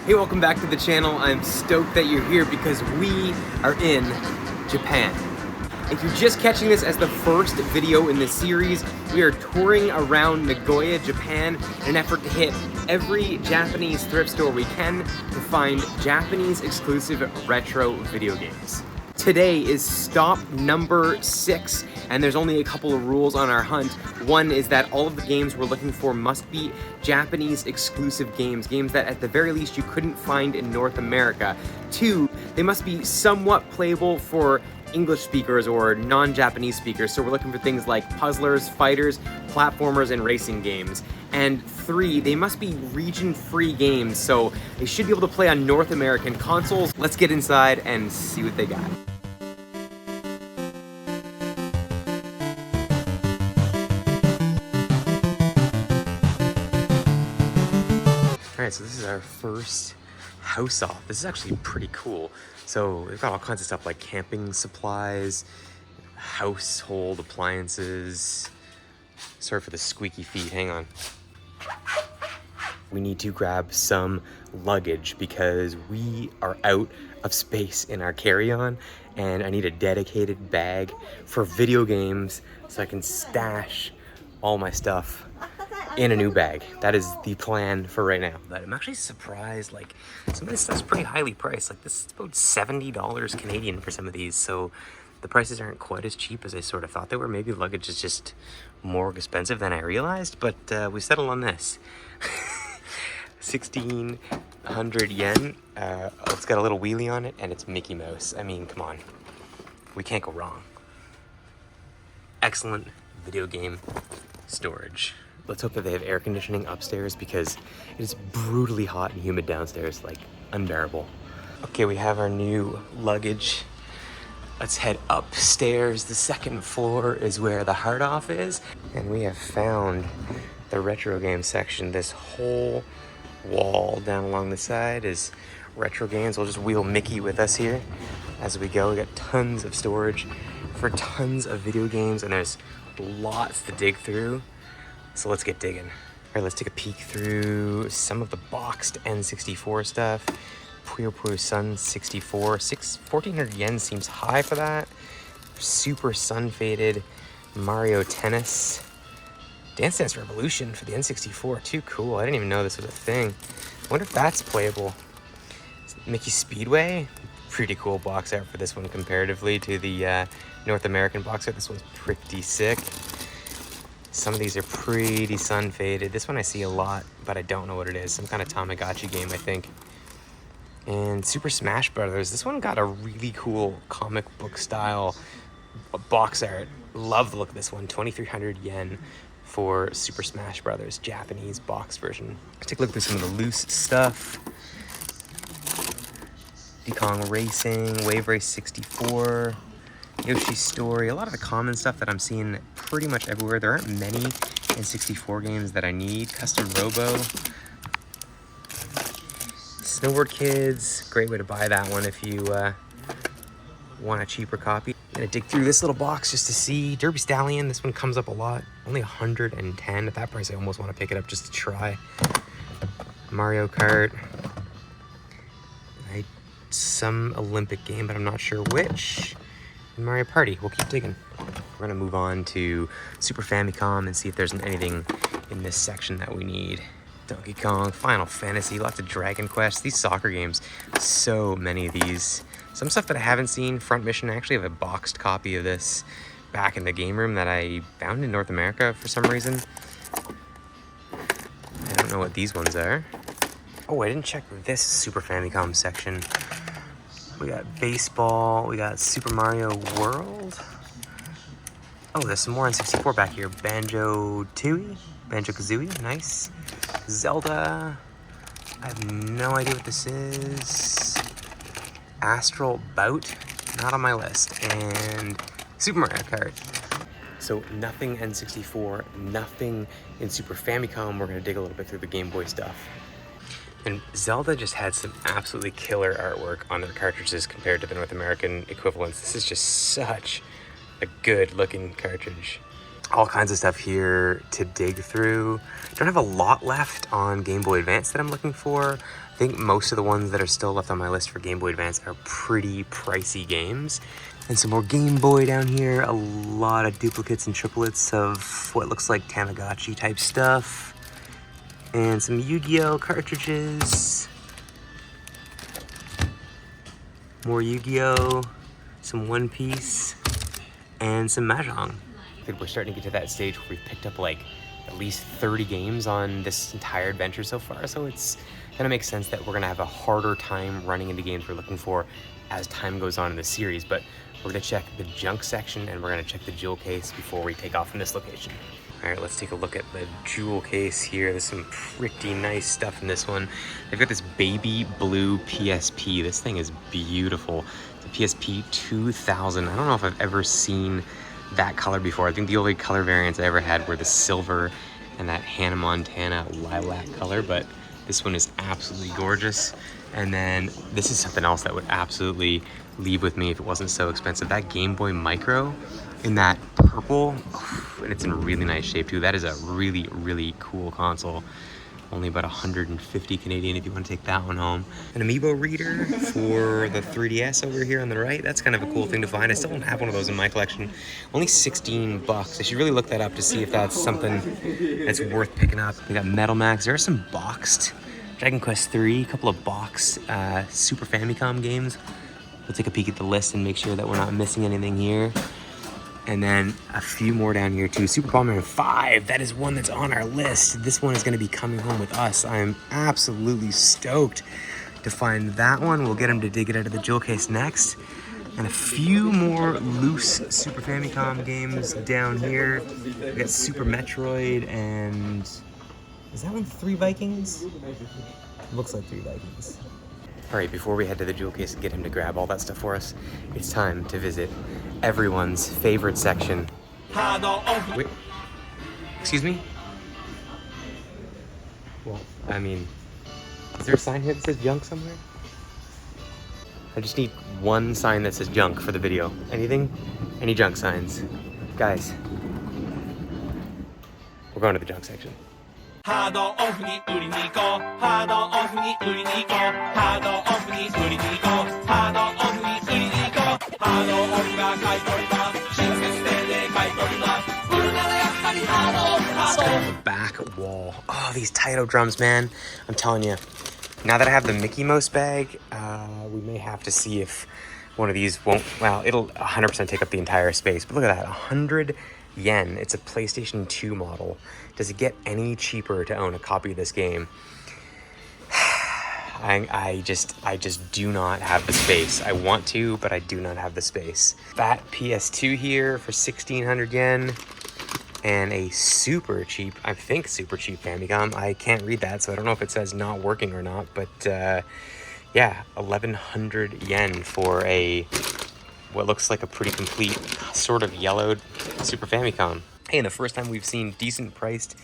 Hey, welcome back to the channel. I'm stoked that you're here because we are in Japan. If you're just catching this as the first video in this series, we are touring around Nagoya, Japan in an effort to hit every Japanese thrift store we can to find Japanese exclusive retro video games. Today is stop number 6, and there's only a couple of rules on our hunt. One is that all of the games we're looking for must be Japanese exclusive games that at the very least you couldn't find in North America. 2, they must be somewhat playable for English speakers or non-Japanese speakers, so we're looking for things like puzzlers, fighters, platformers, and racing games. And 3, they must be region-free games, so they should be able to play on North American consoles. Let's get inside and see what they got. Alright, so this is our first house off. This is actually pretty cool. So we've got all kinds of stuff like camping supplies, household appliances. Sorry for the squeaky feet, hang on. We need to grab some luggage because we are out of space in our carry-on, and I need a dedicated bag for video games so I can stash all my stuff in a new bag. That is the plan for right now. But I'm actually surprised, like, some of this stuff's pretty highly priced. Like, this is about $70 Canadian for some of these, so the prices aren't quite as cheap as I sort of thought they were. Maybe luggage is just more expensive than I realized, but we settled on this. 1,600 yen. It's got a little wheelie on it, and it's Mickey Mouse. I mean, come on. We can't go wrong. Excellent video game storage. Let's hope that they have air conditioning upstairs because it is brutally hot and humid downstairs, like unbearable. Okay, we have our new luggage. Let's head upstairs. The second floor is where the hard off is. And we have found the retro game section. This whole wall down along the side is retro games. We'll just wheel Mickey with us here as we go. We got tons of storage for tons of video games, and there's lots to dig through. So let's get digging. All right, let's take a peek through some of the boxed N64 stuff. Puyo Puyo Sun 64, 1,400 yen seems high for that. Super sun faded Mario Tennis. Dance Dance Revolution for the N64, too cool. I didn't even know this was a thing. I wonder if that's playable. Mickey Speedway, pretty cool box art for this one comparatively to the North American box art. This one's pretty sick. Some of these are pretty sun faded. This one I see a lot, but I don't know what it is. Some kind of Tamagotchi game, I think. And Super Smash Brothers. This one got a really cool comic book style box art. Love the look of this one. 2,300 yen for Super Smash Brothers, Japanese box version. Let's take a look through some of the loose stuff. Dekong Racing, Wave Race 64. Yoshi's Story, a lot of the common stuff that I'm seeing pretty much everywhere. There aren't many N64 games that I need. Custom Robo. Snowboard Kids, great way to buy that one if you want a cheaper copy. I'm gonna dig through this little box just to see. Derby Stallion, this one comes up a lot. Only 110. At that price, I almost want to pick it up just to try. Mario Kart. Some Olympic game, but I'm not sure which. Mario Party. We'll keep digging. We're gonna move on to Super Famicom and see if there's anything in this section that we need. Donkey Kong, Final Fantasy, lots of Dragon Quest. These soccer games, so many of these. Some stuff that I haven't seen. Front Mission, I actually have a boxed copy of this back in the game room that I found in North America for some reason. I don't know what these ones are. Oh, I didn't check this Super Famicom section. We got baseball, we got Super Mario World. Oh, there's some more N64 back here. Banjo-Kazooie, nice. Zelda, I have no idea what this is. Astral Bout, not on my list. And Super Mario Kart. So nothing N64, nothing in Super Famicom. We're gonna dig a little bit through the Game Boy stuff. And Zelda just had some absolutely killer artwork on their cartridges compared to the North American equivalents. This is just such a good looking cartridge. all kinds of stuff here to dig through. Don't have a lot left on Game Boy Advance that I'm looking for. I think most of the ones that are still left on my list for Game Boy Advance are pretty pricey games. And some more Game Boy down here, a lot of duplicates and triplets of what looks like Tamagotchi type stuff. And some Yu-Gi-Oh cartridges. More Yu-Gi-Oh, some One Piece, and some Mahjong. I think we're starting to get to that stage where we've picked up like at least 30 games on this entire adventure so far, so it's gonna make sense that we're gonna have a harder time running into games we're looking for as time goes on in the series, but we're gonna check the junk section and we're gonna check the jewel case before we take off from this location. All right, let's take a look at the jewel case here. There's some pretty nice stuff in this one. They've got this baby blue PSP. This thing is beautiful. It's a PSP 2000. I don't know if I've ever seen that color before. I think the only color variants I ever had were the silver and that Hannah Montana lilac color, but this one is absolutely gorgeous. And then this is something else that would absolutely leave with me if it wasn't so expensive. That Game Boy Micro in that purple, and it's in really nice shape too. That is a really, really cool console. Only about 150 Canadian if you want to take that one home. An Amiibo reader for the 3DS over here on the right. That's kind of a cool thing to find. I still don't have one of those in my collection. Only 16 bucks. I should really look that up to see if that's something that's worth picking up. We got Metal Max. There are some boxed Dragon Quest 3, a couple of boxed Super Famicom games. We'll take a peek at the list and make sure that we're not missing anything here. And then a few more down here too. Super Bomberman 5, that is one that's on our list. This one is gonna be coming home with us. I'm absolutely stoked to find that one. We'll get him to dig it out of the jewel case next. And a few more loose Super Famicom games down here. We got Super Metroid and, is that one 3 Vikings? Looks like 3 Vikings. All right, before we head to the jewel case and get him to grab all that stuff for us, it's time to visit everyone's favorite section. Wait, excuse me? Well, I mean, is there a sign here that says junk somewhere? I just need one sign that says junk for the video. Anything? Any junk signs? Guys, we're going to the junk section. It's on the back wall. Oh, these Taito drums, man. I'm telling you, now that I have the Mickey Mouse bag, we may have to see if one of these won't, well, it'll 100% take up the entire space. But look at that, 100 yen. It's a PlayStation 2 model. Does it get any cheaper to own a copy of this game? I just do not have the space. I want to, but I do not have the space. That PS2 here for 1,600 yen. And a super cheap, I think super cheap Famicom. I can't read that, so I don't know if it says not working or not, but yeah, 1,100 yen for a, what looks like a pretty complete, sort of yellowed Super Famicom. Hey, and the first time we've seen decent priced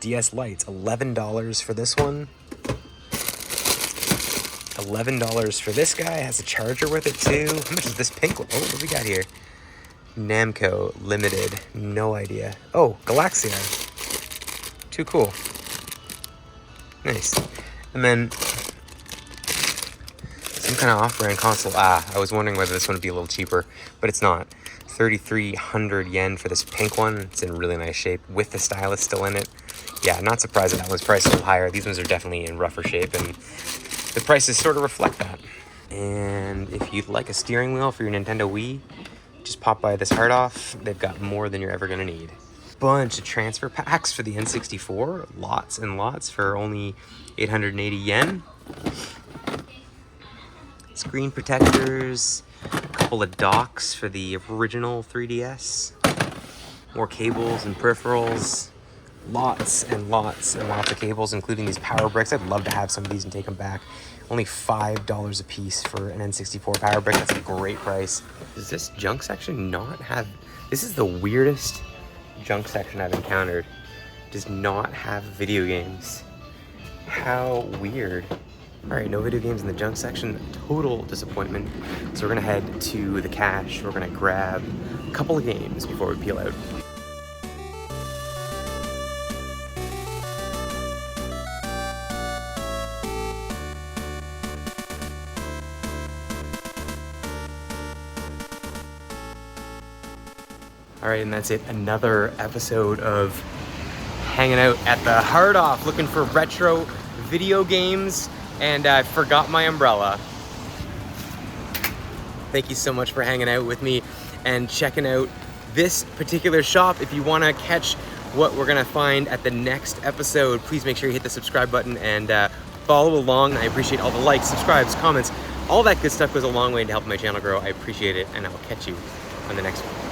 DS Lites, $11 for this one. $11 for this guy, has a charger with it too. How much is this pink one? Oh, what do we got here? Namco Limited, no idea. Oh, Galaxia. Too cool. Nice. And then some kind of off-brand console. I was wondering whether this one would be a little cheaper, but it's not. 3,300 yen for this pink one. It's in really nice shape with the stylus still in it. Yeah, not surprised that was priced a little higher. These ones are definitely in rougher shape, and the prices sort of reflect that. And if you'd like a steering wheel for your Nintendo Wii, just pop by this Hard Off. They've got more than you're ever gonna need. Bunch of transfer packs for the N64, lots and lots for only 880 yen. Screen protectors, a couple of docks for the original 3DS, more cables and peripherals, lots and lots and lots of cables, including these power bricks. I'd love to have some of these and take them back. Only $5 a piece for an N64 power brick. That's a great price. Does this junk section not have... This is the weirdest junk section I've encountered. Does not have video games. How weird. All right, no video games in the junk section. Total disappointment. So we're gonna head to the cache. We're gonna grab a couple of games before we peel out. All right, and that's it. Another episode of hanging out at the Hard Off, looking for retro video games, and I forgot my umbrella. Thank you so much for hanging out with me and checking out this particular shop. If you want to catch what we're gonna find at the next episode, please make sure you hit the subscribe button and follow along. I appreciate all the likes, subscribes, comments, all that good stuff goes a long way to help my channel grow. I appreciate it, and I will catch you on the next one.